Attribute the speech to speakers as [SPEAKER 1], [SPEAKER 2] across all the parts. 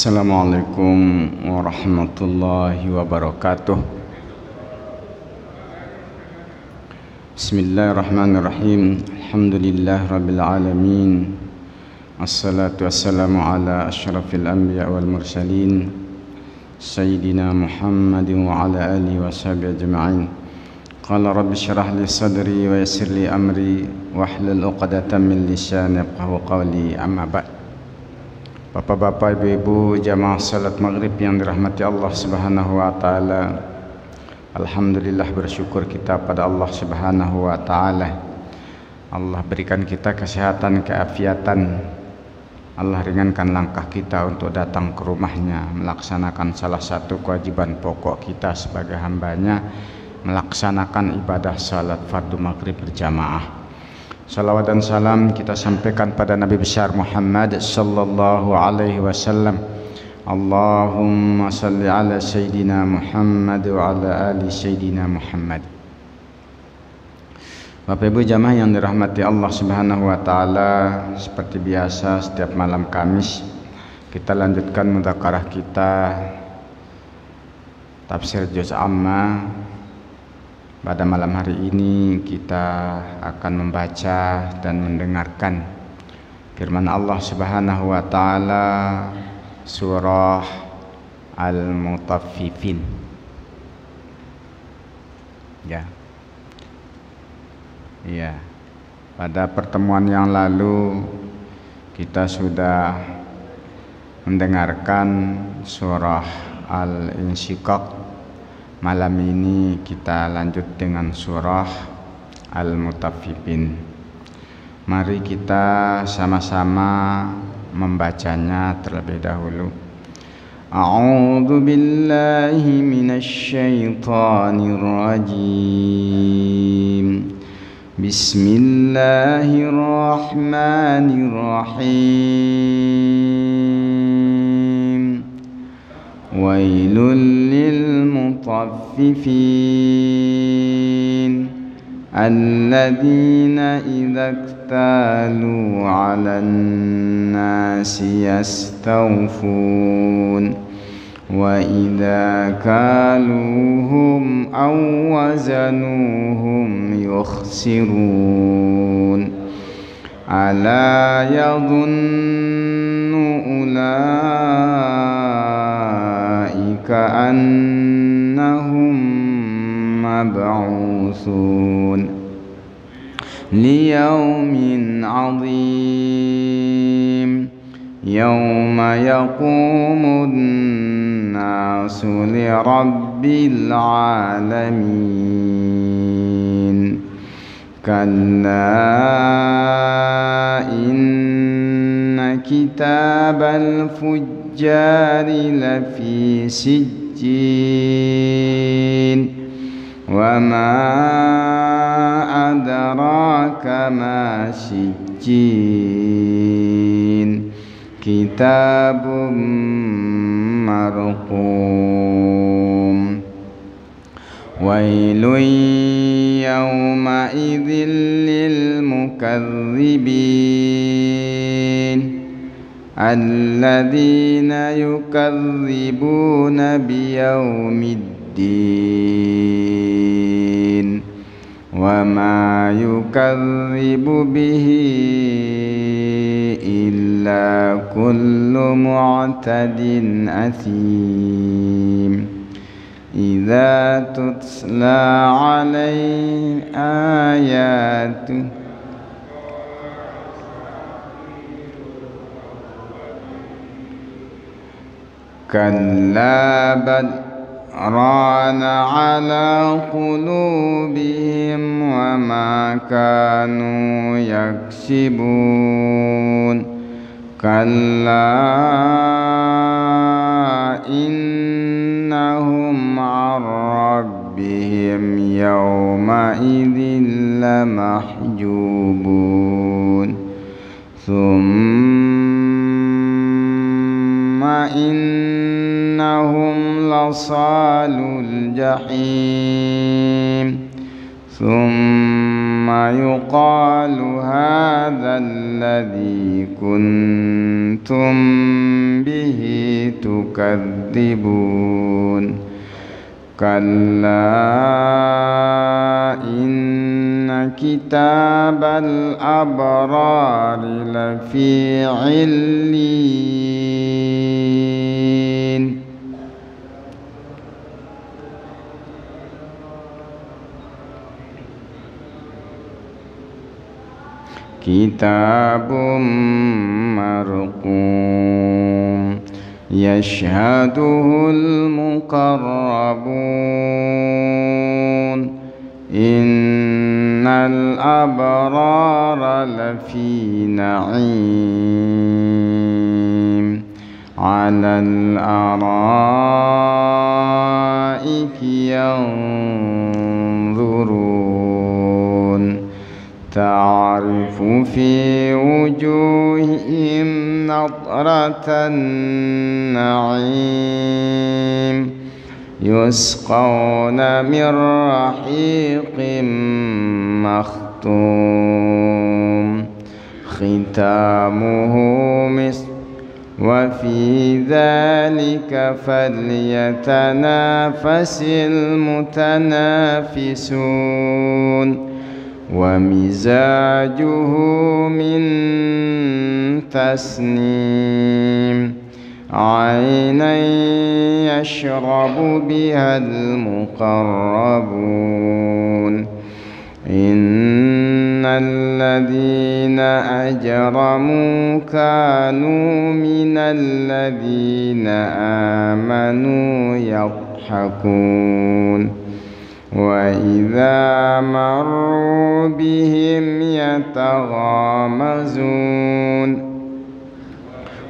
[SPEAKER 1] Assalamualaikum warahmatullahi wabarakatuh. Bismillahirrahmanirrahim. Alhamdulillah rabbil alamin. Assalatu wassalamu ala asyrafil anbiya wal mursalin Sayyidina Muhammadin wa ala alihi wa sahbihi ajma'in. Qala rabbi syrah li sadri wa yassir li amri wahlul 'uqdatam min lisani yafqahu qawli. Amma ba'd. Bapak-bapak, ibu-ibu, jamaah salat maghrib yang dirahmati Allah Subhanahu wa taala. Alhamdulillah, bersyukur kita pada Allah Subhanahu wa taala. Allah berikan kita kesehatan, keafiatan. Allah ringankan langkah kita untuk datang ke rumahnya, melaksanakan salah satu kewajiban pokok kita sebagai hambanya, melaksanakan ibadah salat fardu maghrib berjamaah. Salawat dan salam kita sampaikan pada Nabi besar Muhammad sallallahu alaihi wasallam. Allahumma salli ala Sayyidina Muhammad wa ala ali Sayyidina Muhammad. Bapak Ibu jamaah yang dirahmati Allah Subhanahu wa taala, seperti biasa setiap malam Kamis kita lanjutkan mudzakarah kita tafsir juz amma. Pada malam hari ini kita akan membaca dan mendengarkan firman Allah Subhanahu wa taala surah Al-Mutaffifin. Ya. Pada pertemuan yang lalu kita sudah mendengarkan surah Al-Insyiqaq. Malam ini kita lanjut dengan surah Al-Mutaffifin. Mari kita sama-sama membacanya terlebih dahulu. A'udzu billahi minasy syaithanir rajim. Bismillahirrahmanirrahim. Wailul lil mutaffifin alladzina idza iktalu 'alan nasi yastawfun wa idza kaluhum aw wazanuhum yukhsirun ala yadhunnu كأنهم مبعوثون ليوم عظيم يوم يقوم الناس لرب العالمين كلا إن كتاب الفجار لفي سجين وما أدراك ما سجين كتاب مرقوم ويل يومئذ للمكذبين الذين يكذبون بيوم الدين وما يكذب به إلا كل معتد أثيم إذا تتلى عليه آياته كلا بل ران على قلوبهم وما كانوا يكسبون كلا إنهم عن ربهم يومئذ لمحجوبون ثم إنهم لصالو الجحيم ثم يقال هذا الذي كنتم به تكذبون كلا إن كتاب الأبرار لفي عليين كتاب مرقوم يشهده المقربون إن الأبرار لفي نعيم على الأرائك ينظرون تعرف في وجوههم نضرة النعيم يسقون من رحيق مختوم ختامه مسك وفي ذلك فليتنافس المتنافسون ومزاجه من تسنيم عينا يشرب بها المقربون إن الذين أجرموا كانوا من الذين آمنوا يضحكون وإذا مروا بهم يتغامزون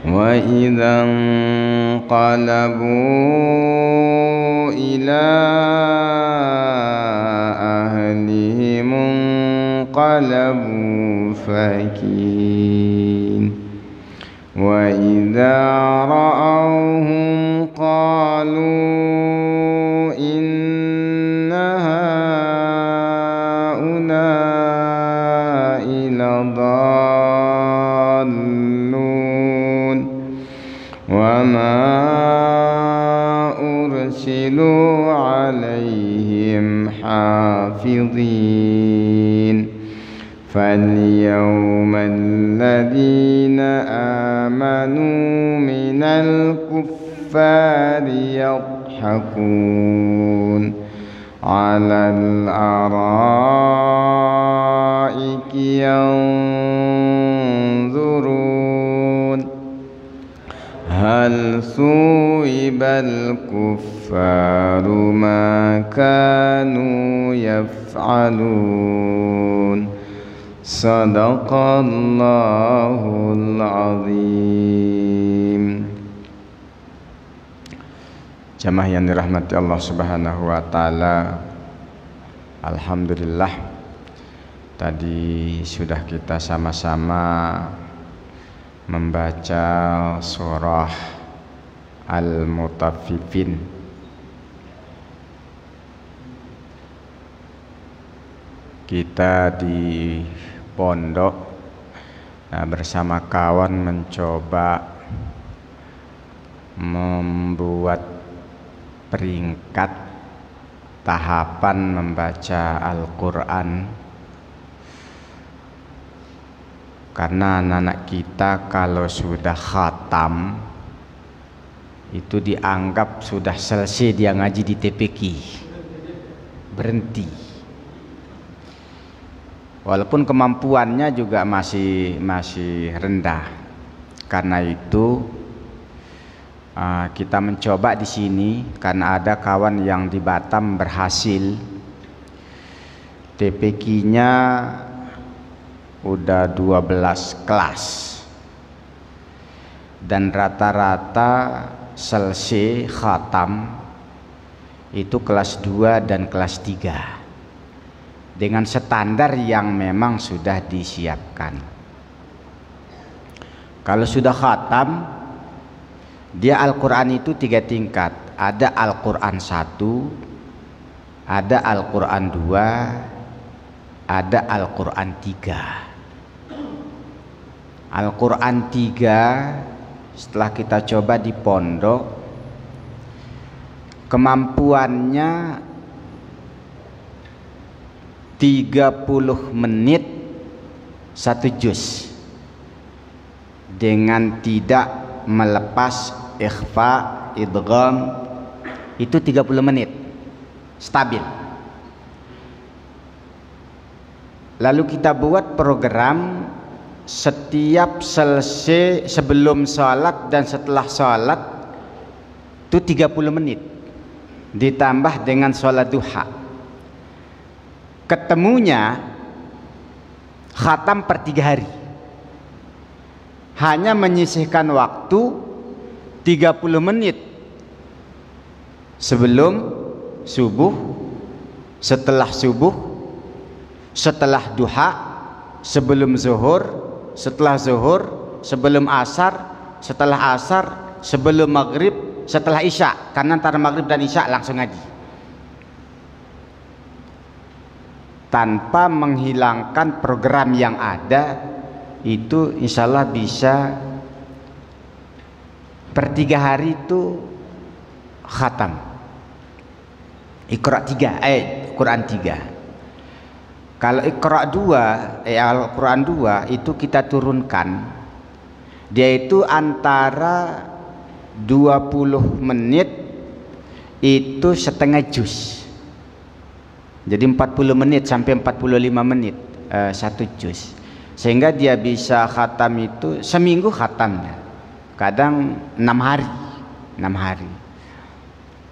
[SPEAKER 1] وإذا انقلبوا إلى أهلهم انقلبوا فكين وإذا رأوهم قالوا إن هؤلاء لضالون وما أرسلوا عليهم حافظين فاليوم الذين آمنوا من الكفار يضحكون على الأرائك ينظرون هل ثوب الكفار ما كانوا يفعلون صدق الله العظيم. Jamaah yang dirahmati Allah Subhanahu wa taala. Alhamdulillah, tadi sudah kita sama-sama membaca surah Al-Mutaffifin. Kita di pondok bersama kawan mencoba membuat peringkat tahapan membaca Al-Quran, karena anak-anak kita kalau sudah khatam itu dianggap sudah selesai dia ngaji di TPQ, berhenti. Walaupun kemampuannya juga masih rendah. Karena itu kita mencoba di sini, karena ada kawan yang di Batam berhasil, TPQ-nya udah 12 kelas dan rata-rata selesai khatam itu kelas 2 dan kelas 3 dengan standar yang memang sudah disiapkan. Kalau sudah khatam, dia Al-Quran itu 3 tingkat. Ada Al-Quran 1, ada Al-Quran 2, ada Al-Quran 3. Al-Quran 3 setelah kita coba di pondok, kemampuannya 30 menit 1 juz dengan tidak melepas ikhfa, idgham, itu 30 menit stabil. Lalu kita buat program setiap selesai, sebelum sholat dan setelah sholat itu 30 menit ditambah dengan sholat duha. Ketemunya khatam per 3 hari, hanya menyisihkan waktu 30 menit sebelum subuh, setelah subuh, setelah duha, sebelum zuhur, setelah zuhur, sebelum asar, setelah asar, sebelum maghrib, setelah isya. Karena antara maghrib dan isya langsung ngaji, tanpa menghilangkan program yang ada. Itu insya Allah bisa per 3 hari itu khatam Iqra 3, Quran 3. Kalau Iqra 2, Al-Quran 2 itu kita turunkan, dia itu antara 20 menit itu setengah juz. Jadi 40 menit sampai 45 menit 1 juz. Sehingga dia bisa khatam itu seminggu khatamnya. Kadang 6 hari.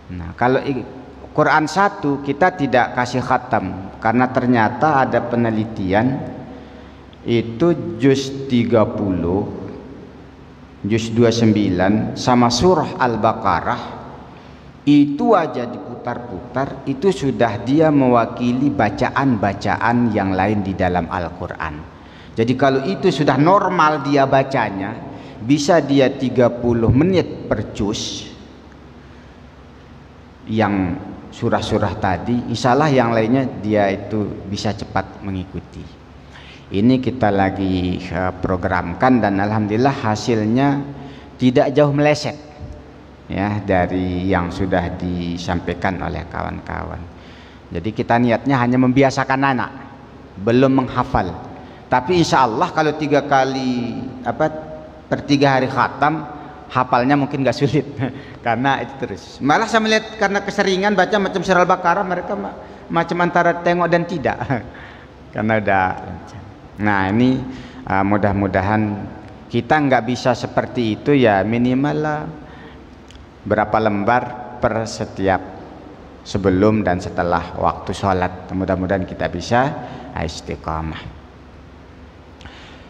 [SPEAKER 1] Nah, kalau Quran 1 kita tidak kasih khatam karena ternyata ada penelitian itu juz 30, juz 29 sama surah Al-Baqarah itu aja diputar-putar, itu sudah dia mewakili bacaan-bacaan yang lain di dalam Al-Quran. Jadi kalau itu sudah normal dia bacanya, bisa dia 30 menit per juz yang surah-surah tadi, insya Allah yang lainnya dia itu bisa cepat mengikuti. Ini kita lagi programkan dan alhamdulillah hasilnya tidak jauh meleset ya dari yang sudah disampaikan oleh kawan-kawan. Jadi kita niatnya hanya membiasakan anak, belum menghafal. Tapi insya Allah kalau 3 kali per 3 hari khatam, hafalnya mungkin gak sulit karena itu terus. Malah saya melihat karena keseringan baca macam surah Al-Baqarah, mereka macam antara tengok dan tidak karena udah. Nah ini mudah-mudahan kita nggak bisa seperti itu ya, minimal lah berapa lembar per setiap sebelum dan setelah waktu sholat. Mudah-mudahan kita bisa istiqamah.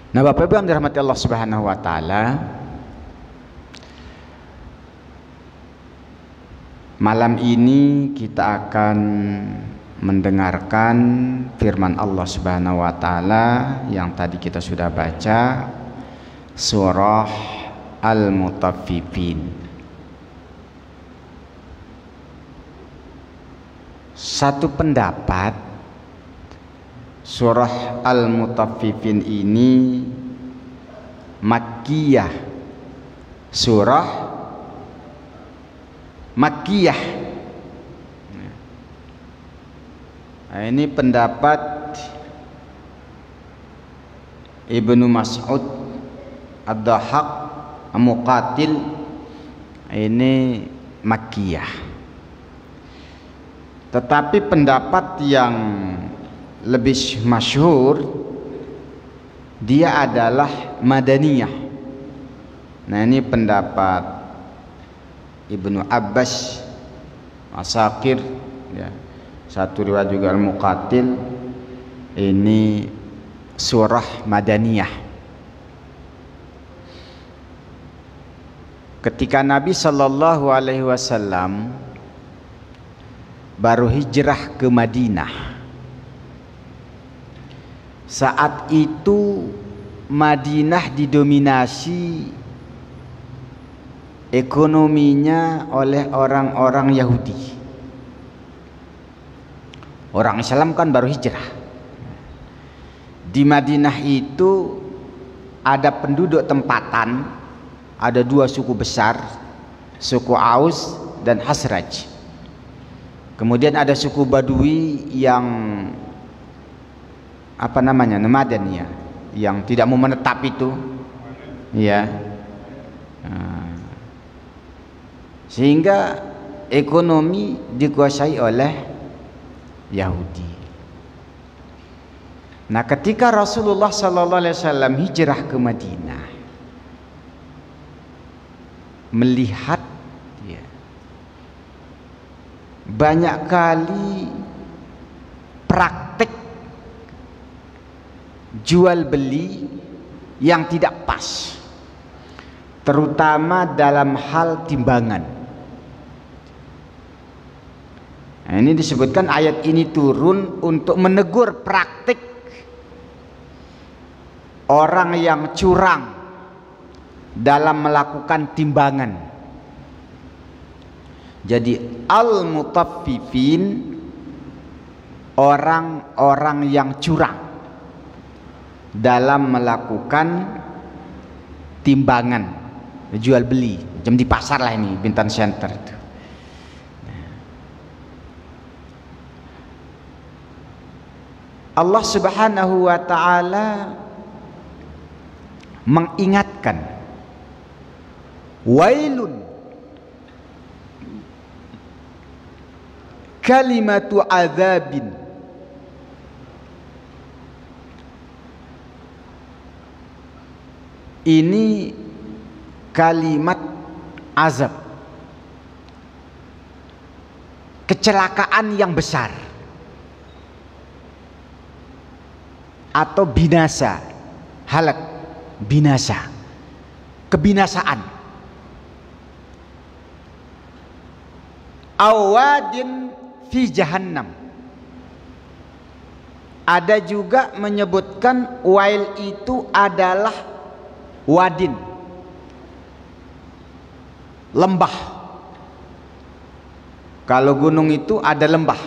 [SPEAKER 1] Nah Bapak Ibu yang dirahmati Allah Subhanahu wa taala, malam ini kita akan mendengarkan firman Allah Subhanahu wa taala yang tadi kita sudah baca, surah Al-Mutaffifin. Satu pendapat, surah Al-Mutaffifin ini Makkiyah, surah Makkiyah. Nah, ini pendapat Ibnu Mas'ud, Ad-Dhahhak, Muqatil, ini Makkiyah. Tetapi pendapat yang lebih masyhur dia adalah Madaniyah. Nah ini pendapat Ibnu Abbas, Asakir ya. Satu riwayat juga Al-Muqatil, ini surah Madaniyah. Ketika Nabi sallallahu alaihi wasallam baru hijrah ke Madinah, saat itu Madinah didominasi ekonominya oleh orang-orang Yahudi. Orang Islam kan baru hijrah.
[SPEAKER 2] Di Madinah itu ada penduduk tempatan, ada dua suku besar, suku Aus dan Khazraj. Kemudian ada suku Badui yang apa namanya, nomaden ya, yang tidak mau menetap itu, ya. Sehingga ekonomi dikuasai oleh Yahudi. Nah, ketika Rasulullah SAW hijrah ke Madinah, melihat ya, banyak kali praktik jual beli yang tidak pas, terutama dalam hal timbangan. Nah, ini disebutkan ayat ini turun untuk menegur praktik orang yang curang dalam melakukan timbangan. Jadi al-mutaffifin, orang-orang yang curang dalam melakukan timbangan, jual beli, jam di pasar lah ini, Bintan Center itu. Allah Subhanahu wa ta'ala mengingatkan, wailun kalimatu azabin, ini kalimat azab, kecelakaan yang besar atau binasa, halak, binasa, kebinasaan. Awadin fi jahannam. Ada juga menyebutkan wail itu adalah wadin, lembah. Kalau gunung itu ada lembah,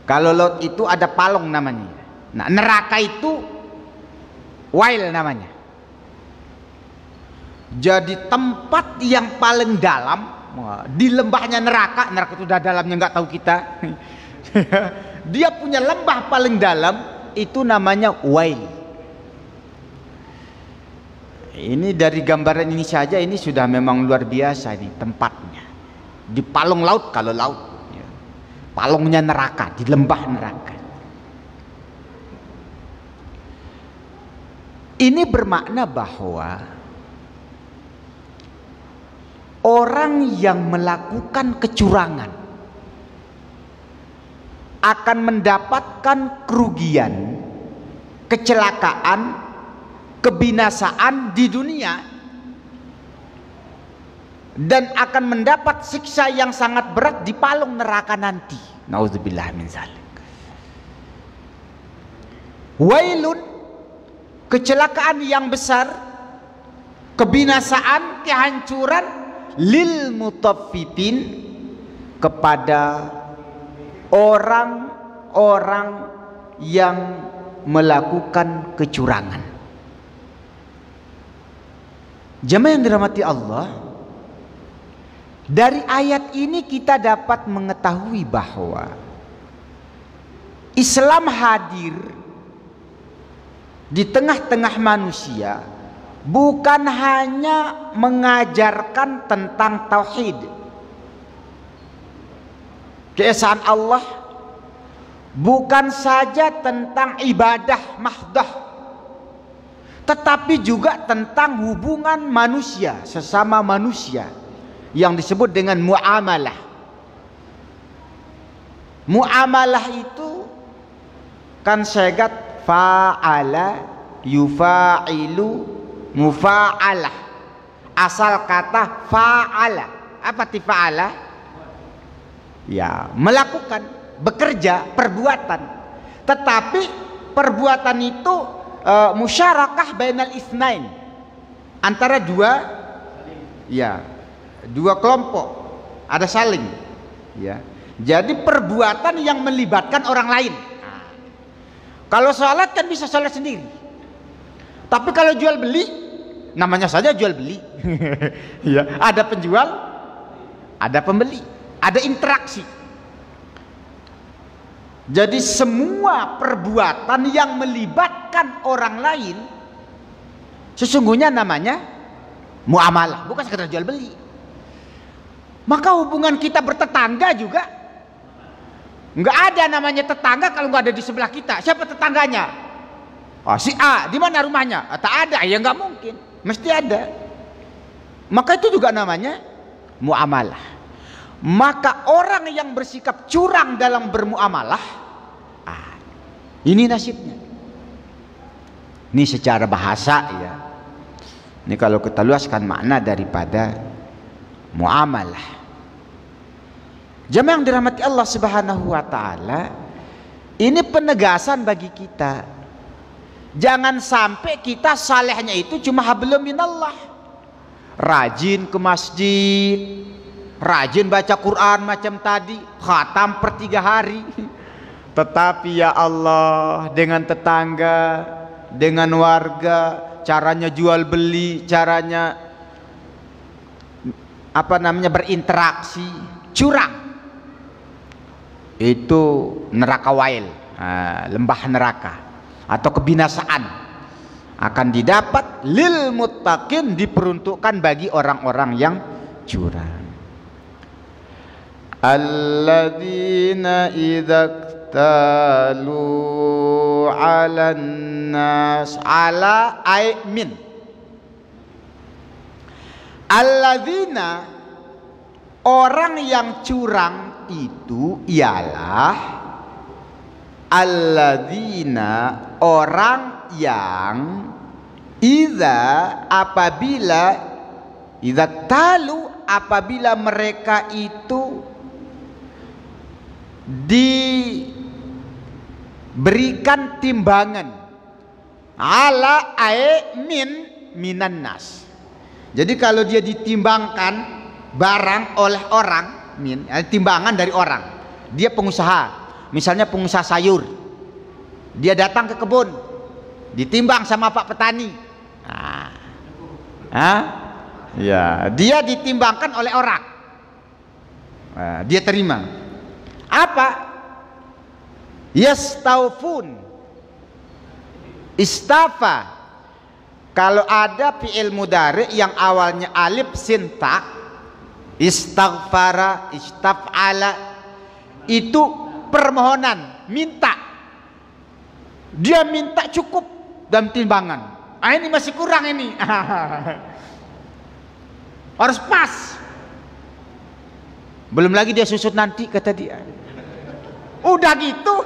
[SPEAKER 2] kalau laut itu ada palung namanya. Nah, neraka itu wail namanya. Jadi tempat yang paling dalam di lembahnya neraka. Neraka itu udah dalamnya nggak tahu kita. Dia punya lembah paling dalam, itu namanya wail. Ini dari gambaran ini saja, ini sudah memang luar biasa ini tempatnya. Di palung laut, kalau laut, palungnya neraka, di lembah neraka. Ini bermakna bahwa orang yang melakukan kecurangan akan mendapatkan kerugian, kecelakaan, kebinasaan di dunia, dan akan mendapat siksa yang sangat berat di palung neraka nanti. Nauzubillah min zalik. Wailun, kecelakaan yang besar, kebinasaan, kehancuran, lil mutaffifin, kepada orang-orang yang melakukan kecurangan. Jemaah yang dirahmati Allah, dari ayat ini kita dapat mengetahui bahwa Islam hadir di tengah-tengah manusia bukan hanya mengajarkan tentang tauhid, keesaan Allah, bukan saja tentang ibadah mahdah, tetapi juga tentang hubungan manusia sesama manusia yang disebut dengan muamalah. Muamalah itu kan segat fa'ala, yufa'ilu, mufa'alah. Asal kata fa'ala. Apa ti fa'ala? Ya, melakukan, bekerja, perbuatan. Tetapi perbuatan itu musyarakah bainal itsnain, antara dua, ya, dua kelompok, ada saling, ya. Jadi perbuatan yang melibatkan orang lain. Kalau sholat kan bisa sholat sendiri. Tapi kalau jual beli, namanya saja jual beli. Ya, ada penjual, ada pembeli, ada interaksi. Jadi semua perbuatan yang melibatkan orang lain sesungguhnya namanya muamalah, bukan sekedar jual beli. Maka hubungan kita bertetangga juga nggak ada namanya tetangga kalau nggak ada di sebelah kita. Siapa tetangganya? Oh, si A. Di mana rumahnya? Tak ada. Ya nggak mungkin. Mesti ada. Maka itu juga namanya muamalah. Maka orang yang bersikap curang dalam bermuamalah, ini nasibnya. Ini secara bahasa ya. Ini kalau kita luaskan makna daripada muamalah. Jemaah yang dirahmati Allah Subhanahu wa taala, ini penegasan bagi kita. Jangan sampai kita salehnya itu cuma hablum minallah. Rajin ke masjid, rajin baca Quran macam tadi, khatam per 3 hari. Tetapi ya Allah, dengan tetangga, dengan warga, caranya jual beli, caranya berinteraksi, curang. Itu neraka wail, lembah neraka atau kebinasaan akan didapat lil muttaqin, diperuntukkan bagi orang-orang yang curang. Alladzina idza talu 'alan nas ala aimin. Alladzina, orang yang curang itu ialah alladzina, orang yang apabila mereka itu diberikan timbangan ala minan nas. Jadi kalau dia ditimbangkan barang oleh orang, timbangan dari orang, dia pengusaha, misalnya pengusaha sayur, dia datang ke kebun, ditimbang sama Pak Petani, ya, dia ditimbangkan oleh orang, dia terima. Apa? Yastaufun, istafa. Kalau ada fi'il mudhari yang awalnya alif sin ta, istaghfara, istaf'ala, itu permohonan, minta. Dia minta cukup dalam timbangan. Ini masih kurang ini. Harus pas. Belum lagi dia susut nanti, kata dia. Udah gitu,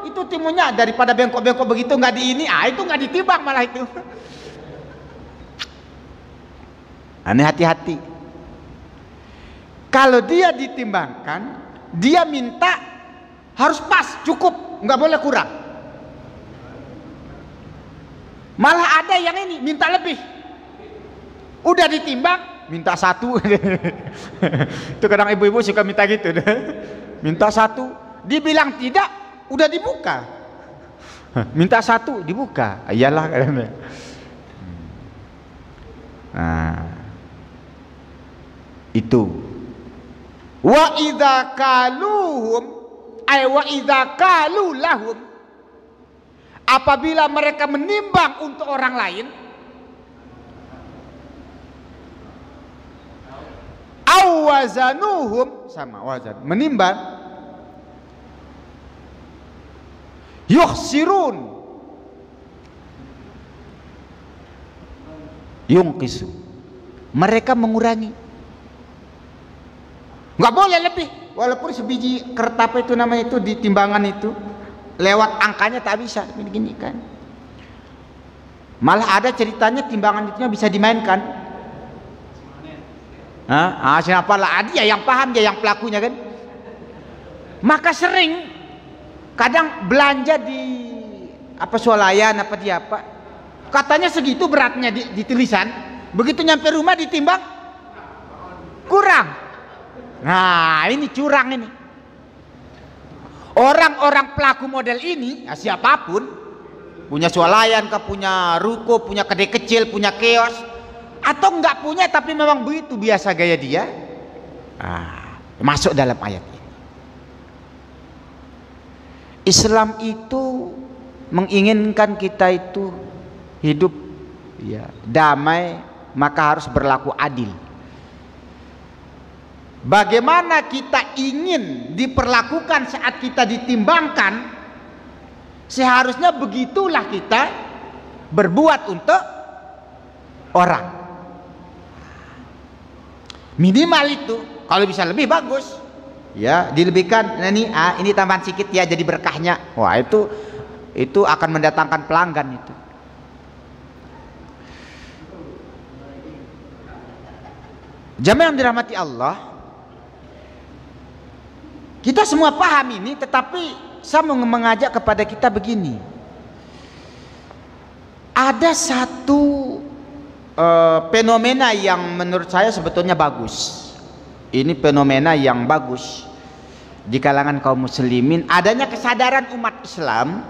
[SPEAKER 2] itu timunnya daripada bengkok-bengkok begitu nggak di ini, itu nggak ditimbang malah itu. Aneh, hati-hati. Kalau dia ditimbangkan, dia minta harus pas, cukup, nggak boleh kurang. Malah ada yang ini minta lebih. Udah ditimbang, minta 1. Itu kadang ibu-ibu suka minta gitu. Minta 1, dibilang tidak, udah dibuka. Minta 1, dibuka. Iyalah katanya. Itu. Wa idza kaluhum wa idza kalu lahum, apabila mereka menimbang untuk orang lain, awazanuhum, sama wazan, menimbang, yukhsirun, yungkisu, mereka mengurangi. Nggak boleh lebih, walaupun sebiji kertas itu namanya itu di timbangan itu lewat angkanya tak bisa begini kan. Malah ada ceritanya timbangan itu bisa dimainkan. Siapa lah, dia yang paham, dia yang pelakunya kan. Maka sering kadang belanja di swalayan katanya segitu beratnya di tulisan, begitu nyampe rumah ditimbang kurang. Nah, ini curang ini. Orang-orang pelaku model ini, ya siapapun, punya swalayan, punya ruko, punya kedai kecil, punya kios, atau enggak punya tapi memang begitu biasa gaya dia, masuk dalam ayat ini. Islam itu menginginkan kita itu hidup ya damai, maka harus berlaku adil. Bagaimana kita ingin diperlakukan saat kita ditimbangkan, seharusnya begitulah kita berbuat untuk orang. Minimal itu, kalau bisa lebih bagus ya dilebihkan. Nah, ini tambahan sedikit ya jadi berkahnya. Wah, itu akan mendatangkan pelanggan itu. Jamaah yang dirahmati Allah, kita semua paham ini, tetapi saya mau mengajak kepada kita begini. Ada satu fenomena yang menurut saya sebetulnya bagus. Ini fenomena yang bagus di kalangan kaum muslimin, adanya kesadaran umat Islam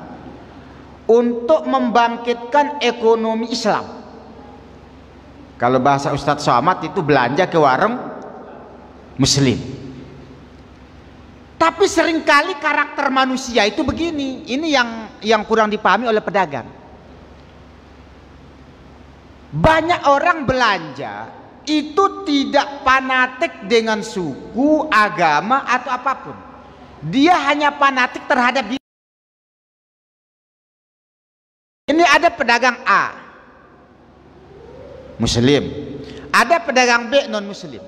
[SPEAKER 2] untuk membangkitkan ekonomi Islam. Kalau bahasa Ustadz Somad itu belanja ke warung muslim. Tapi seringkali karakter manusia itu begini, ini yang kurang dipahami oleh pedagang. Banyak orang belanja itu tidak fanatik dengan suku, agama atau apapun. Dia hanya fanatik terhadap diri. Ini ada pedagang A, muslim, ada pedagang B, non muslim.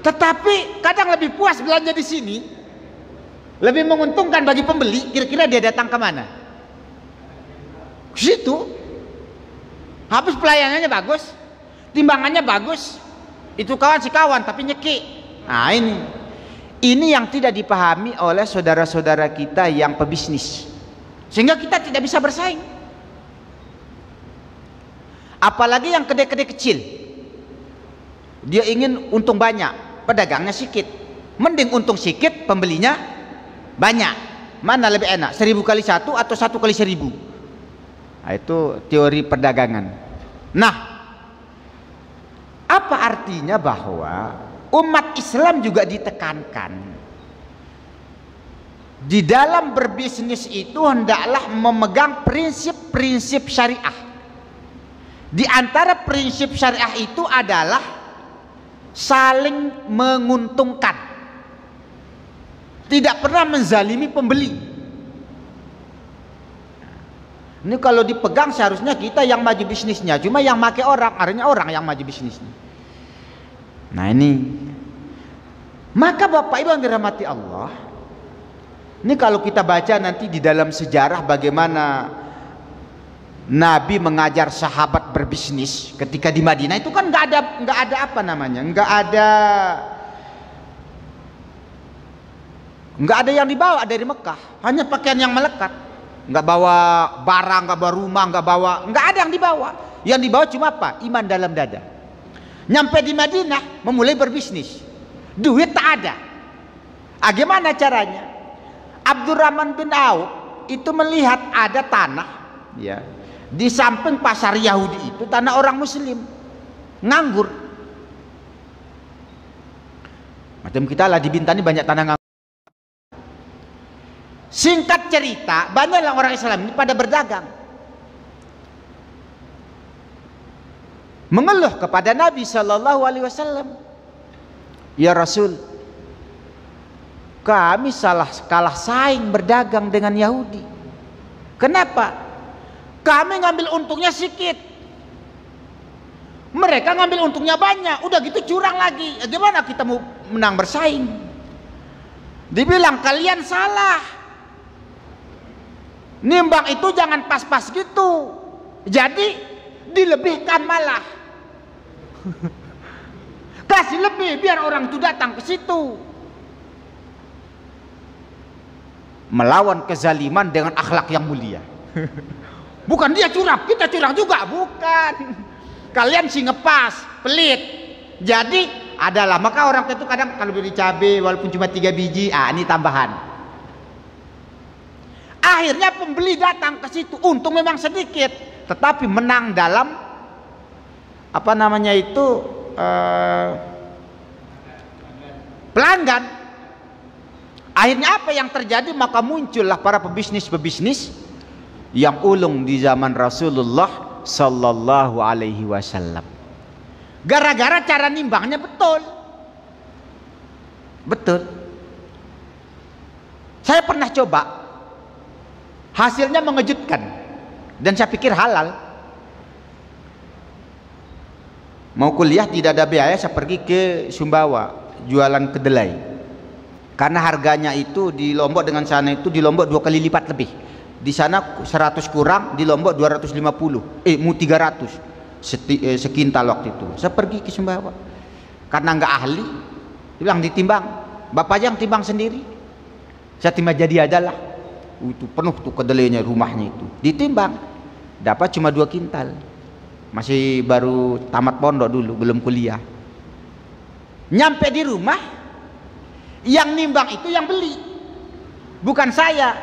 [SPEAKER 2] Tetapi kadang lebih puas belanja di sini, lebih menguntungkan bagi pembeli. Kira-kira dia datang ke mana? Ke situ. Habis pelayanannya bagus, timbangannya bagus, itu kawan si kawan tapi nyeki. Nah, ini yang tidak dipahami oleh saudara-saudara kita yang pebisnis, sehingga kita tidak bisa bersaing. Apalagi yang kedai-kedai kecil, dia ingin untung banyak, pedagangnya sedikit. Mending untung sedikit, pembelinya banyak. Mana lebih enak, 1000 kali 1 atau 1 kali 1000? Nah, itu teori perdagangan. Nah, apa artinya bahwa umat Islam juga ditekankan di dalam berbisnis itu hendaklah memegang prinsip-prinsip syariah. Di antara prinsip syariah itu adalah saling menguntungkan, tidak pernah menzalimi pembeli. Ini kalau dipegang seharusnya kita yang maju bisnisnya, cuma yang make orang, akhirnya orang yang maju bisnisnya. Nah ini, maka Bapak Ibu yang dirahmati Allah, ini kalau kita baca nanti di dalam sejarah bagaimana Nabi mengajar sahabat berbisnis ketika di Madinah, itu kan nggak ada apa namanya, nggak ada yang dibawa dari Mekah, hanya pakaian yang melekat. Nggak bawa barang, nggak bawa rumah, nggak ada yang dibawa. Yang dibawa cuma apa? Iman dalam dada. Nyampe di Madinah memulai berbisnis, duit tak ada. Gimana caranya? Abdurrahman bin Auf itu melihat ada tanah ya di samping pasar Yahudi, itu tanah orang muslim nganggur. Macam kita lah di Bintani banyak tanah nganggur. Singkat cerita, banyaklah orang Islam ini pada berdagang, mengeluh kepada Nabi Shallallahu Alaihi Wasallam, ya Rasul, kami kalah saing berdagang dengan Yahudi. Kenapa? Kami ngambil untungnya sedikit, mereka ngambil untungnya banyak. Udah gitu curang lagi. Gimana kita mau menang bersaing? Dibilang kalian salah. Nimbang itu jangan pas-pas gitu, jadi dilebihkan malah. Kasih lebih biar orang itu datang ke situ. Melawan kezaliman dengan akhlak yang mulia. Bukan dia curang, kita curang juga, bukan. Kalian sih ngepas, pelit. Jadi adalah. Maka orang itu kadang kalau beli cabai walaupun cuma 3 biji, ini tambahan. Akhirnya pembeli datang ke situ, untung memang sedikit, tetapi menang dalam apa namanya itu pelanggan. Akhirnya apa yang terjadi? Maka muncullah para pebisnis yang ulung di zaman Rasulullah sallallahu alaihi wasallam. Gara-gara cara nimbangnya betul. Saya pernah coba, hasilnya mengejutkan dan saya pikir halal. Mau kuliah tidak ada biaya, saya pergi ke Sumbawa jualan kedelai. Karena harganya itu di Lombok dengan sana itu di Lombok 2 kali lipat lebih. Di sana 100 kurang, di Lombok 250. 300 sekintal waktu itu. Saya pergi ke Sumbawa. Karena nggak ahli, dia bilang ditimbang. Bapak aja yang timbang sendiri. Saya timbang jadi aja lah. Itu penuh tuh kedelainya rumahnya itu. Ditimbang. Dapat cuma 2 kintal. Masih baru tamat pondok dulu, belum kuliah. Nyampe di rumah, yang nimbang itu yang beli, bukan saya.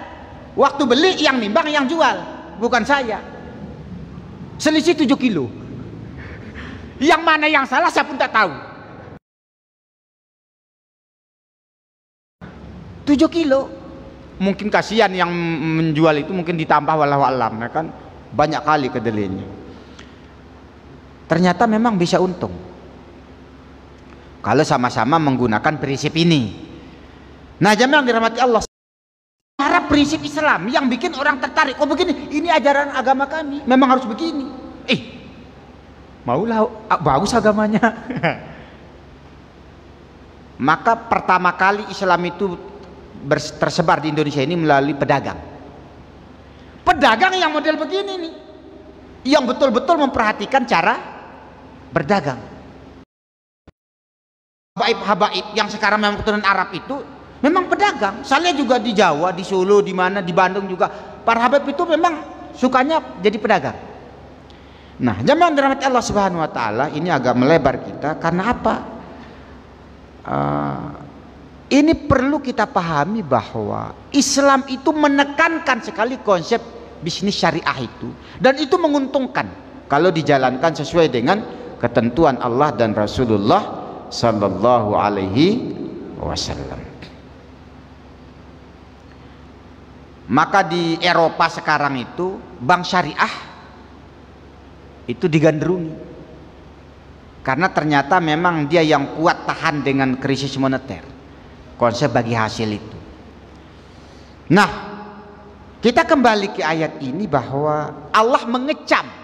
[SPEAKER 2] Waktu beli yang nimbang yang jual, bukan saya. Selisih 7 kilo. Yang mana yang salah saya pun tak tahu. 7 kilo. Mungkin kasihan yang menjual itu, mungkin ditambah walau alam, ya kan? Banyak kali kedelainya. Ternyata memang bisa untung kalau sama-sama menggunakan prinsip ini. Nah, jamaah yang dirahmati Allah, cara prinsip Islam yang bikin orang tertarik. Oh begini, ini ajaran agama kami, memang harus begini. Maulah bagus agamanya. Maka pertama kali Islam itu tersebar di Indonesia ini melalui pedagang. Pedagang yang model begini nih, yang betul-betul memperhatikan cara berdagang. Habaib yang sekarang memang keturunan Arab itu memang pedagang. Saya juga di Jawa, di Solo, di mana, di Bandung juga para habaib itu memang sukanya jadi pedagang. Nah, jamaah dirahmati Allah Subhanahu wa taala, ini agak melebar kita karena apa? Ini perlu kita pahami bahwa Islam itu menekankan sekali konsep bisnis syariah itu, dan itu menguntungkan kalau dijalankan sesuai dengan ketentuan Allah dan Rasulullah sallallahu alaihi wasallam. Maka di Eropa sekarang itu bank syariah itu digandrungi karena ternyata memang dia yang kuat tahan dengan krisis moneter, konsep bagi hasil itu. Nah, kita kembali ke ayat ini bahwa Allah mengecam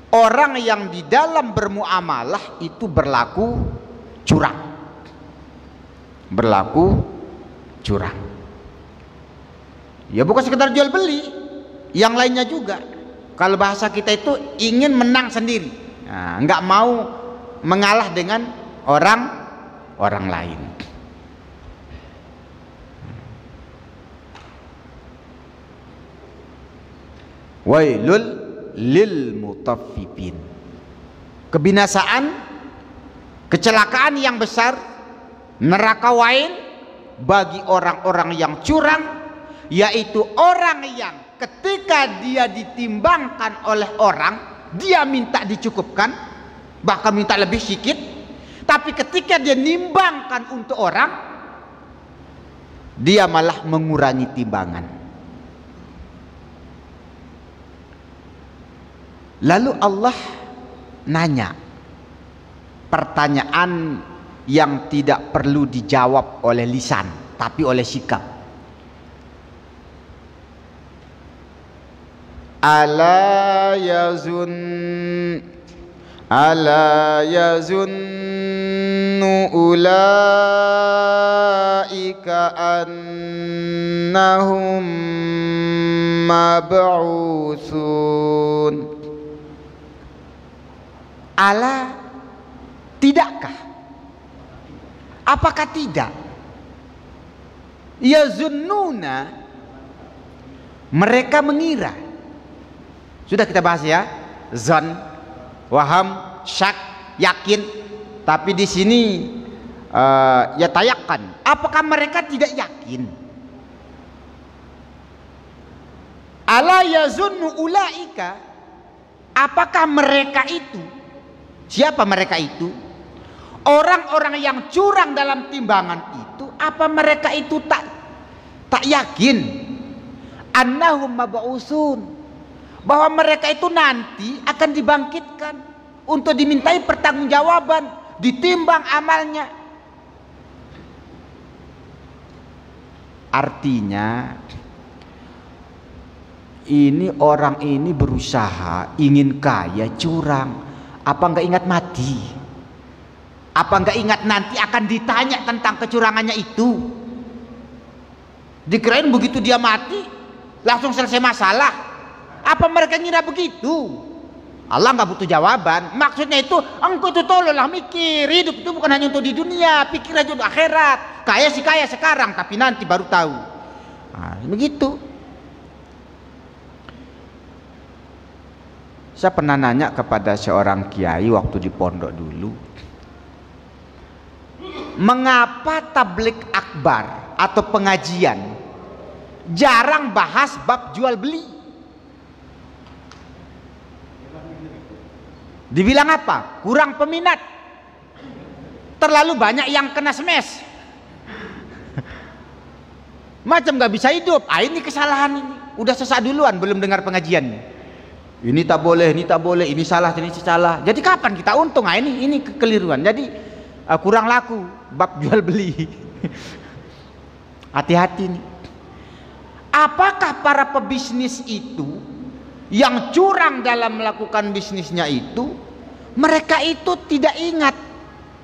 [SPEAKER 2] orang yang di dalam bermuamalah itu berlaku curang. Ya bukan sekedar jual beli, yang lainnya juga. Kalau bahasa kita itu ingin menang sendiri, nggak mau mengalah dengan orang lain. Wailul lil mutaffifin. Kebinasaan, kecelakaan yang besar, neraka wail bagi orang-orang yang curang, yaitu orang yang ketika dia ditimbangkan oleh orang, dia minta dicukupkan, bahkan minta lebih sedikit, tapi ketika dia nimbangkan untuk orang, dia malah mengurangi timbangan. Lalu Allah nanya pertanyaan yang tidak perlu dijawab oleh lisan, tapi oleh sikap. Ala yazunnu ulaika annahum mab'utsun. Ala, tidakkah? Apakah tidak? Yazunnuna, mereka mengira. Sudah kita bahas ya, zon, waham, syak, yakin. Tapi di sini ya tayakkan, apakah mereka tidak yakin? Ala yazunnu ulaika, apakah mereka itu, siapa mereka itu? Orang-orang yang curang dalam timbangan itu, apa mereka itu tak yakin annahum mab'usun, bahwa mereka itu nanti akan dibangkitkan untuk dimintai pertanggungjawaban, ditimbang amalnya. Artinya ini orang ini berusaha ingin kaya, curang. Apa enggak ingat mati? Apa enggak ingat nanti akan ditanya tentang kecurangannya itu? Dikirain begitu dia mati langsung selesai masalah. Apa mereka ngira begitu? Allah nggak butuh jawaban. Maksudnya itu, engkau itu tolonglah mikir, hidup itu bukan hanya untuk di dunia, pikir aja untuk akhirat. Kaya sih kaya sekarang, tapi nanti baru tahu. Nah, begitu. Saya pernah nanya kepada seorang kiai waktu di pondok dulu, mengapa tablik akbar atau pengajian jarang bahas bab jual beli? Dibilang apa? Kurang peminat. Terlalu banyak yang kena smash. Macam gak bisa hidup. Ini kesalahan ini. Udah sesat duluan belum dengar pengajiannya. Ini tak boleh, ini salah, ini salah. Jadi kapan kita untung? Ini kekeliruan. Jadi kurang laku bab jual beli. Hati-hati nih. Apakah para pebisnis itu yang curang dalam melakukan bisnisnya itu, mereka itu tidak ingat,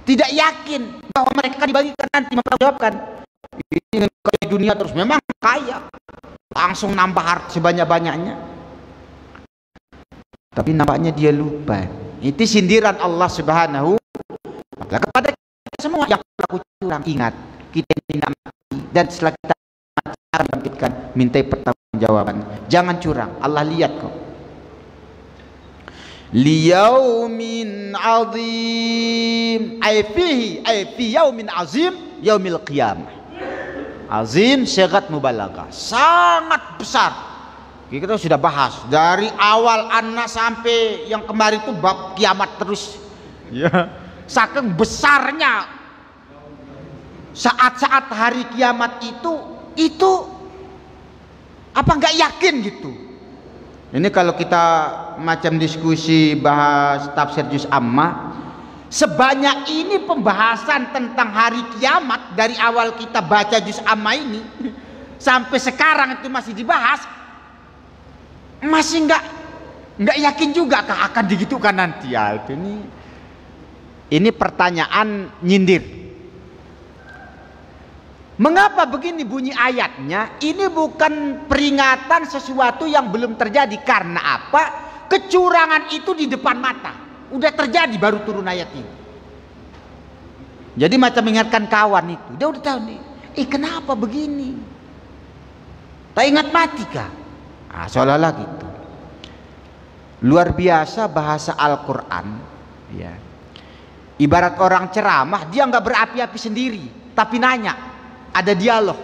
[SPEAKER 2] tidak yakin bahwa mereka dibagikan nanti mempertanggungjawabkan. Ini kaya dunia terus, memang kaya, langsung nambah harta sebanyak-banyaknya. Tapi nampaknya dia lupa. Itu sindiran Allah Subhanahu wa Ta'ala kepada kita semua yang pelaku curang. Ingat, kita ini mati, dan setelah kita akan bangkitkan, mintai pertanggungjawaban. Jangan curang, Allah lihat kok. Liyaumin azim, ay fi yaumin azim, yaumil qiyamah. Azim syagat mubalaghah, sangat besar. Kita sudah bahas dari awal An-Nas sampai yang kemarin itu bab kiamat terus. Ya. Saking besarnya saat-saat hari kiamat itu apa nggak yakin gitu? Ini kalau kita macam diskusi bahas tafsir juz amma, sebanyak ini pembahasan tentang hari kiamat dari awal kita baca juz amma ini sampai sekarang itu masih dibahas, masih nggak yakin juga akan digitukan nanti. Ya itu ini pertanyaan nyindir. Mengapa begini bunyi ayatnya? Ini bukan peringatan sesuatu yang belum terjadi. Karena apa? Kecurangan itu di depan mata. Udah terjadi baru turun ayat ini. Jadi macam mengingatkan kawan itu. Dia udah tahu nih. Kenapa begini? Tak ingat mati kah? Seolah-olah gitu. Luar biasa bahasa Al-Quran. Ya. Ibarat orang ceramah, dia nggak berapi-api sendiri, tapi nanya. Ada dialog.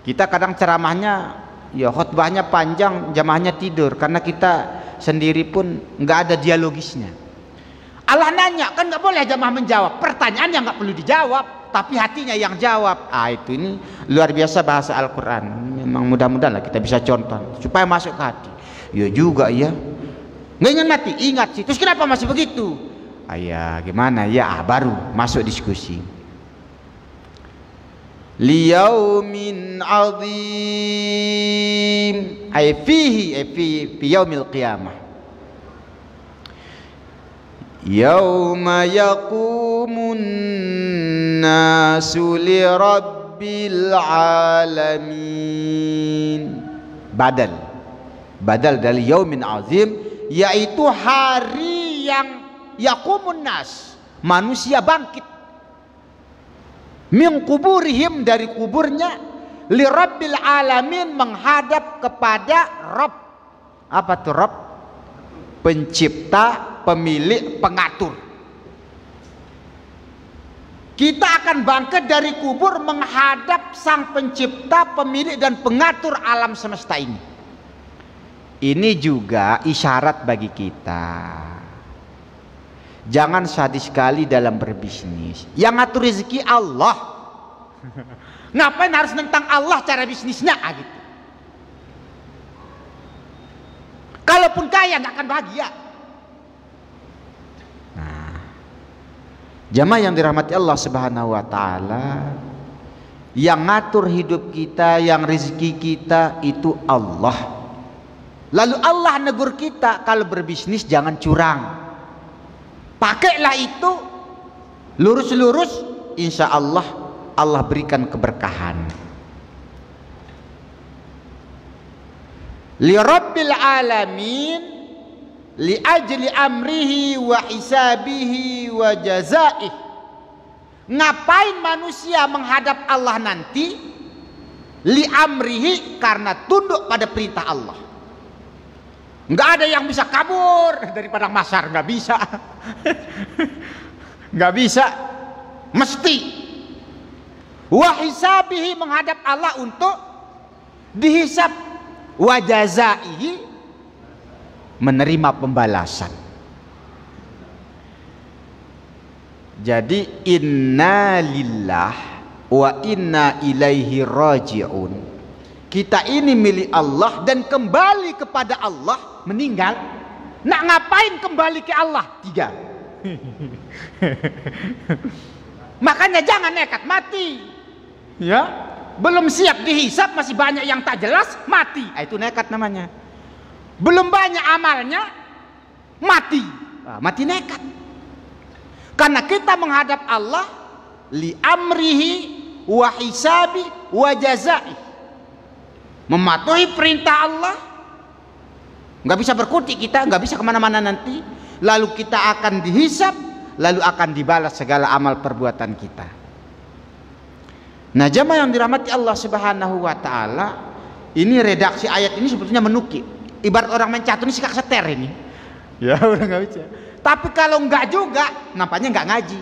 [SPEAKER 2] Kita kadang ceramahnya, ya khutbahnya panjang, jamaahnya tidur karena kita sendiri pun nggak ada dialogisnya. Allah nanya, kan nggak boleh jamaah menjawab. Pertanyaan yang nggak perlu dijawab, tapi hatinya yang jawab. Ini luar biasa bahasa Al-Quran. Memang mudah-mudahan lah kita bisa contoh supaya masuk ke hati. Ya juga ya. Nggak ingat mati, ingat sih. Terus kenapa masih begitu? Ya gimana ya? Baru masuk diskusi. Liyaumin azim, ay fi yaumil qiyamah, yauma yaqumun nasu li rabbil alamin. Badal dari yaumin azim, yaitu hari yang yaqumun nas, manusia bangkit min kuburihim, dari kuburnya, li rabbil alamin, menghadap kepada Rabb. Apa tuh Rabb? Pencipta, pemilik, pengatur. Kita akan bangkit dari kubur menghadap Sang Pencipta, pemilik dan pengatur alam semesta ini. Ini juga isyarat bagi kita. Jangan sadis sekali dalam berbisnis. Yang ngatur rezeki Allah. Ngapain harus nentang Allah cara bisnisnya gitu. Kalaupun kaya nggak akan bahagia. Jamaah yang dirahmati Allah Subhanahu wa taala, yang ngatur hidup kita, yang rezeki kita itu Allah. Lalu Allah negur kita kalau berbisnis jangan curang. Pakailah itu lurus-lurus, insya Allah Allah berikan keberkahan. Li Rabbil alamin, li ajli amrihi wa hisabihi wa jazaih. Ngapain manusia menghadap Allah nanti? Li amrihi, karena tunduk pada perintah Allah. Nggak ada yang bisa kabur dari padang mahsyar, nggak bisa. Nggak bisa, mesti. Wa hisabihi, menghadap Allah untuk dihisab. Wa jazaihi, menerima pembalasan. Jadi inna lillah wa inna ilaihi raji'un. Kita ini milik Allah dan kembali kepada Allah. Meninggal, nak ngapain kembali ke Allah? 3. Makanya jangan nekat mati. Ya, belum siap dihisab, masih banyak yang tak jelas, mati. Itu nekat namanya. Belum banyak amalnya, mati. Mati nekat. Karena kita menghadap Allah li amrihi wa hisabi wa jazai. Mematuhi perintah Allah. Nggak bisa berkutik kita, nggak bisa kemana-mana nanti. Lalu kita akan dihisab, lalu akan dibalas segala amal perbuatan kita. Nah, jamaah yang dirahmati Allah Subhanahu wa taala, ini redaksi ayat ini sebetulnya menukik. Ibarat orang main catur ini sikak seter ini. Ya, udah nggak bisa. Tapi kalau nggak juga, nampaknya nggak ngaji.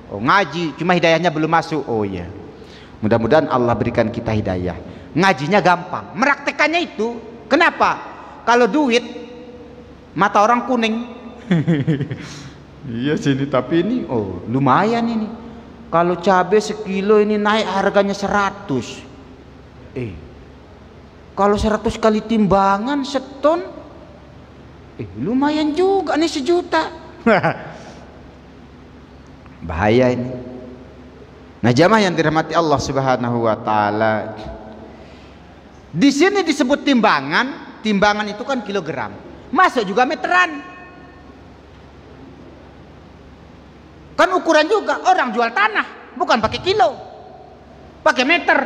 [SPEAKER 2] Oh, ngaji, cuma hidayahnya belum masuk. Oh iya. Mudah-mudahan Allah berikan kita hidayah. Ngajinya gampang, meraktekannya itu. Kenapa? Kalau duit, mata orang kuning. Iya sini, tapi ini, oh lumayan ini. Kalau cabai sekilo ini naik harganya 100. Kalau 100 kali timbangan seton, lumayan juga nih 1 juta. Bahaya ini. Nah, jamaah yang dirahmati Allah Subhanahu wa taala, di sini disebut timbangan. Timbangan itu kan kilogram, masuk juga meteran. Kan ukuran juga, orang jual tanah bukan pakai kilo, pakai meter.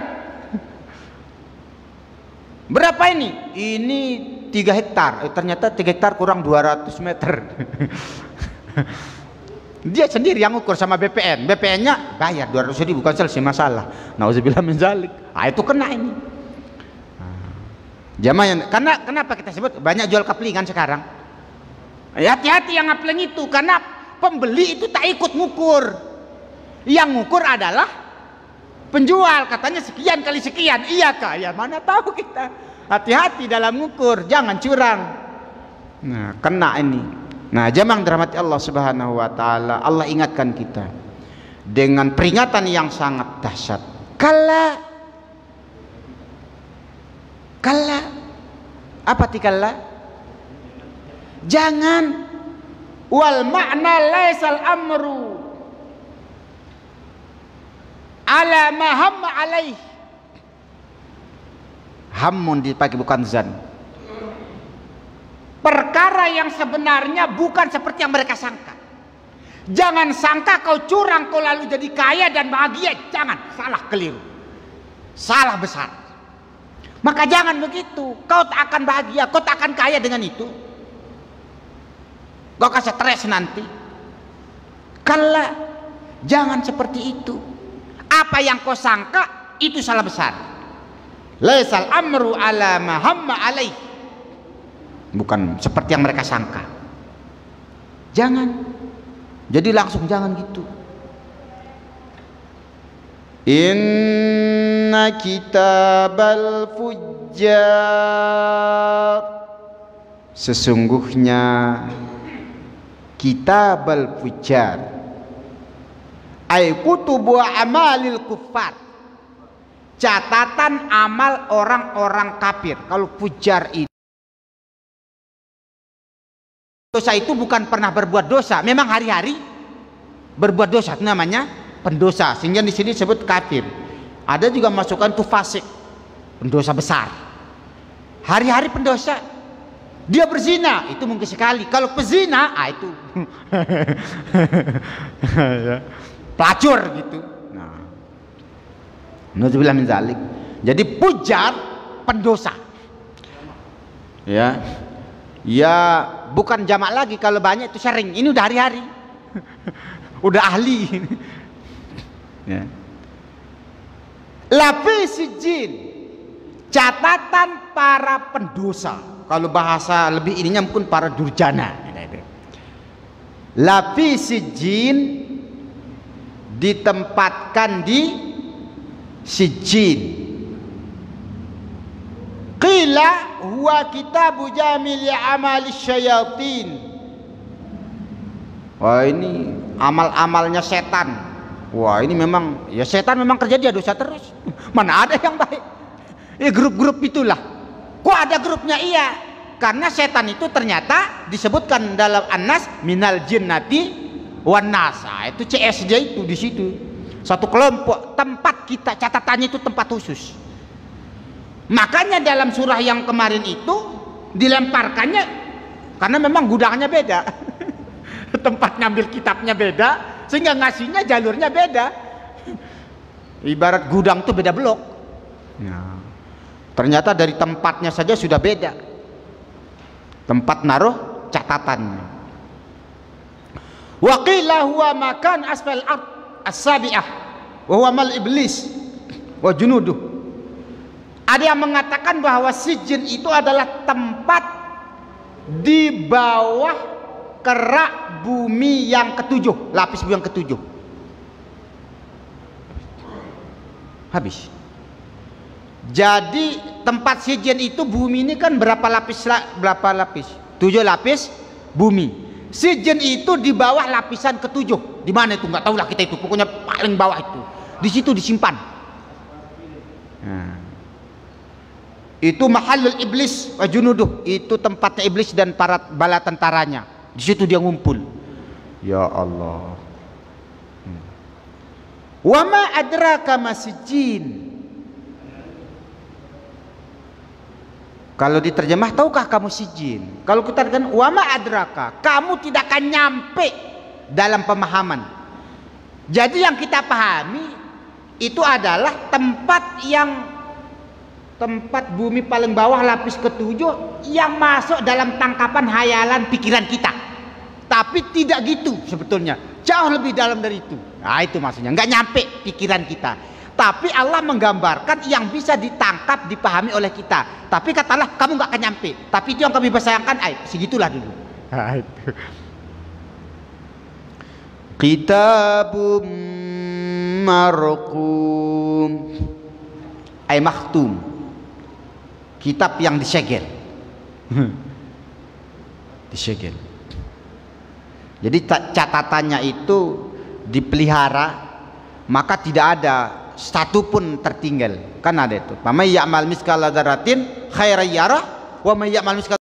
[SPEAKER 2] Berapa ini? Ini 3 hektar. Ternyata 3 hektar kurang 200 meter. Dia sendiri yang ukur sama BPN. BPN-nya bayar 200.000, bukan selesai masalah. Nauzubillah min zalik. Itu kena ini. Jamaah yang, karena kenapa kita sebut banyak jual kaplingan sekarang? Hati-hati yang ngapling itu, karena pembeli itu tak ikut ngukur. Yang ngukur adalah penjual, katanya sekian kali sekian. Iya kah? Ya mana tahu kita. Hati-hati dalam ngukur, jangan curang. Nah, kena ini. Nah, jamaah dirahmati Allah Subhanahu wa taala, Allah ingatkan kita dengan peringatan yang sangat dahsyat. Kalla, apa tikalla? Jangan. Wal makna laisal amru ala ma hamma alaih. Hammun dipakai bukan zan. Perkara yang sebenarnya bukan seperti yang mereka sangka. Jangan sangka kau curang kau lalu jadi kaya dan bahagia. Jangan, salah, keliru. Salah besar. Maka jangan begitu. Kau tak akan bahagia, kau tak akan kaya dengan itu. Kau kasih stres nanti. Kalla, jangan seperti itu. Apa yang kau sangka itu salah besar. Laisal amru ala ma hamma alaih. Bukan seperti yang mereka sangka. Jangan. Jadi langsung jangan gitu. Inna kitabal fujjar, sesungguhnya kitabal fujjar ay kutubu amalil kuffar, catatan amal orang-orang kafir. Kalau fujar itu dosa itu bukan pernah berbuat dosa, memang hari-hari berbuat dosa, itu namanya pendosa, sehingga di sini disebut kafir. Ada juga masukkan itu fasik, pendosa besar. Hari-hari pendosa, dia berzina, itu mungkin sekali. Kalau pezina, itu pelacur gitu. Nah, nauzubillah min zalik. Jadi pujar pendosa. Ya, bukan jamak lagi. Kalau banyak itu sering. Ini udah hari-hari, udah ahli. Ya. Lapis sijil, catatan para pendosa. Kalau bahasa lebih ininya mungkin para durjana. Lapis sijil ditempatkan di sijil. Qila huwa kitabu jamil amali syayatin. Wah, ini amal-amalnya setan. Wah, ini memang ya setan memang kerja dia dosa terus. Mana ada yang baik? Ya grup-grup itulah. Kok ada grupnya? Iya, karena setan itu ternyata disebutkan dalam An-Nas minal jinnati wan nas. Itu CSJ itu di situ. Satu kelompok, tempat kita catatannya itu tempat khusus. Makanya dalam surah yang kemarin itu dilemparkannya karena memang gudangnya beda. Tempat ngambil kitabnya beda, sehingga ngasihnya jalurnya beda. Ibarat gudang tuh beda blok. Ya. Ternyata dari tempatnya saja sudah beda. Tempat naruh catatannya. Wa qila huwa makan asfal ard as-sabi'ah wa huwa mal iblis wa junuduh. Ada yang mengatakan bahwa sijin itu adalah tempat di bawah kerak bumi yang ketujuh, lapis bumi yang ketujuh. Habis. Jadi tempat sijin itu bumi ini kan berapa lapis? 7 lapis bumi. Sijin itu di bawah lapisan ketujuh. Di mana itu? Nggak tahu lah kita itu. Pokoknya paling bawah itu. Di situ disimpan. Nah. Itu mahallul iblis wa junuduh. Itu tempatnya iblis dan para bala tentaranya. Di situ dia ngumpul. Ya Allah. Wa ma adraka masijin. Kalau diterjemah, tahukah kamu sijin? Kalau kita katakan wa ma adraka, kamu tidak akan nyampe dalam pemahaman. Jadi yang kita pahami itu adalah tempat bumi paling bawah lapis ketujuh yang masuk dalam tangkapan hayalan pikiran kita. Tapi tidak gitu sebetulnya, jauh lebih dalam dari itu. Nah, itu maksudnya, nggak nyampe pikiran kita. Tapi Allah menggambarkan yang bisa ditangkap, dipahami oleh kita. Tapi katalah kamu nggak akan nyampe. Tapi itu yang kami bayangkan, segitulah dulu. Nah, itu. Kitabum marqum, makhtum. Kitab yang disegel. Disegel. Jadi catatannya itu dipelihara, maka tidak ada satu pun tertinggal. Kan ada itu. Wa may ya'mal miskala dzarratin khairan yarah wa may ya'mal miskala